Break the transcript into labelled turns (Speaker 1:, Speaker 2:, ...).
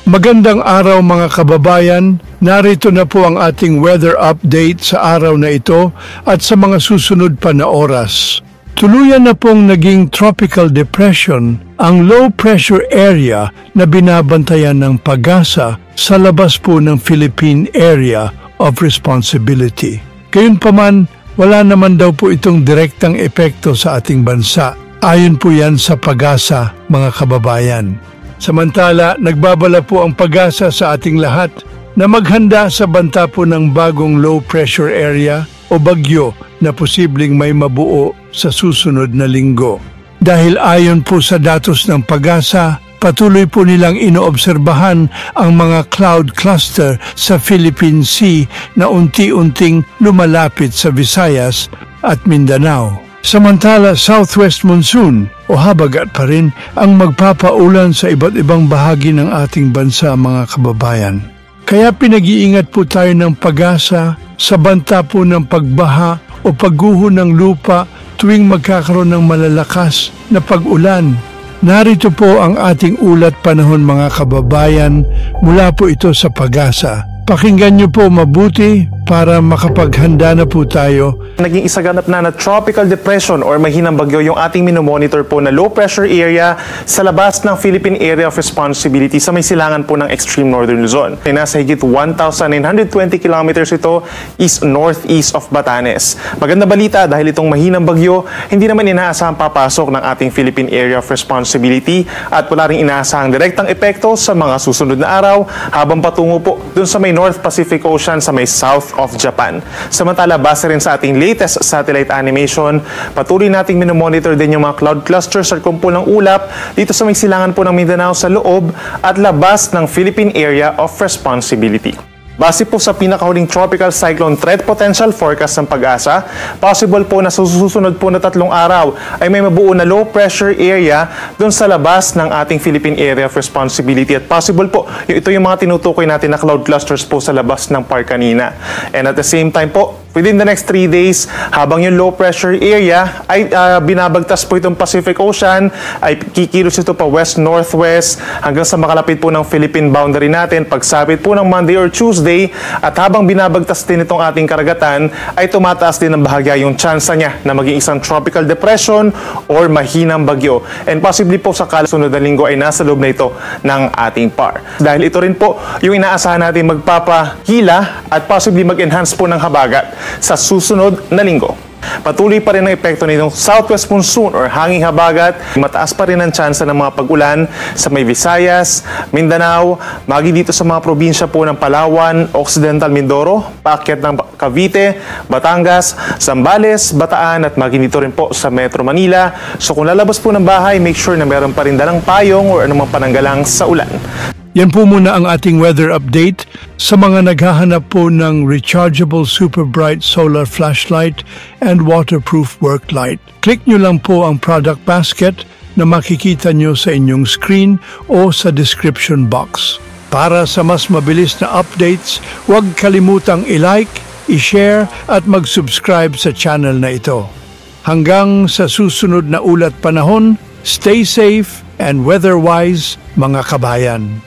Speaker 1: Magandang araw mga kababayan, narito na po ang ating weather update sa araw na ito at sa mga susunod pa na oras. Tuluyan na pong naging tropical depression ang low pressure area na binabantayan ng PAGASA sa labas po ng Philippine Area of Responsibility. Gayunpaman, wala naman daw po itong direktang epekto sa ating bansa. Ayon po yan sa PAGASA, mga kababayan. Samantala, nagbabala po ang PAGASA sa ating lahat na maghanda sa banta po ng bagong low pressure area o bagyo na posibleng may mabuo sa susunod na linggo. Dahil ayon po sa datos ng PAGASA, patuloy po nilang inoobserbahan ang mga cloud cluster sa Philippine Sea na unti-unting lumalapit sa Visayas at Mindanao. Samantala, southwest monsoon o habagat pa rin ang magpapaulan sa iba't ibang bahagi ng ating bansa, mga kababayan. Kaya pinag-iingat po tayo ng PAGASA sa banta po ng pagbaha o pagguho ng lupa tuwing magkakaroon ng malalakas na pag-ulan. Narito po ang ating ulat panahon, mga kababayan, mula po ito sa PAGASA. Pakinggan niyo po mabuti para makapaghanda na po tayo.
Speaker 2: Naging isaganap na tropical depression or mahinang bagyo yung ating minomonitor po na low pressure area sa labas ng Philippine Area of Responsibility sa may silangan po ng extreme northern Luzon. Ay nasa higit 1,920 kilometers ito east northeast of Batanes. Maganda balita dahil itong mahinang bagyo hindi naman inaasahang papasok ng ating Philippine Area of Responsibility at wala ring inaasahang direktang epekto sa mga susunod na araw habang patungo po dun sa may North Pacific Ocean sa may south of Japan. Samantala, base rin sa ating latest satellite animation, patuloy nating minomonitor din yung mga cloud clusters at kumpul ng ulap dito sa may silangan po ng Mindanao sa loob at labas ng Philippine Area of Responsibility. Base po sa pinakahuling tropical cyclone threat potential forecast ng PAGASA, possible po na sa susunod po na 3 araw ay may mabuo na low pressure area doon sa labas ng ating Philippine Area of Responsibility at possible po, ito yung mga tinutukoy natin na cloud clusters po sa labas ng PAR kanina. And at the same time po, within the next 3 days, habang yung low pressure area ay binabagtas po itong Pacific Ocean, ay kikilos ito pa west-northwest hanggang sa makalapit po ng Philippine boundary natin. Pagsapit po ng Monday or Tuesday, at habang binabagtas din itong ating karagatan, ay tumataas din ng bahagya yung tsansa niya na maging isang tropical depression or mahinang bagyo. And possibly po sa kasunod na linggo ay nasa loob na ito ng ating PAR. Dahil ito rin po yung inaasahan natin magpapahila at possibly mag-enhance po ng habagat sa susunod na linggo. Patuloy pa rin ang epekto nitong southwest monsoon or hanging habagat. Mataas pa rin ang tsansa ng mga pag-ulan sa may Visayas, Mindanao, magi dito sa mga probinsya po ng Palawan, Occidental Mindoro, paakyat ng Cavite, Batangas, Zambales, Bataan at magi dito rin po sa Metro Manila. So kung lalabas po ng bahay, make sure na meron pa rin dalang payong or anumang pananggalang sa ulan.
Speaker 1: Yan po muna ang ating weather update. Sa mga naghahanap po ng rechargeable super bright solar flashlight and waterproof work light, click nyo lang po ang product basket na makikita nyo sa inyong screen o sa description box. Para sa mas mabilis na updates, huwag kalimutang i-like, i-share at mag-subscribe sa channel na ito. Hanggang sa susunod na ulat panahon, stay safe and weather-wise, mga kabayan.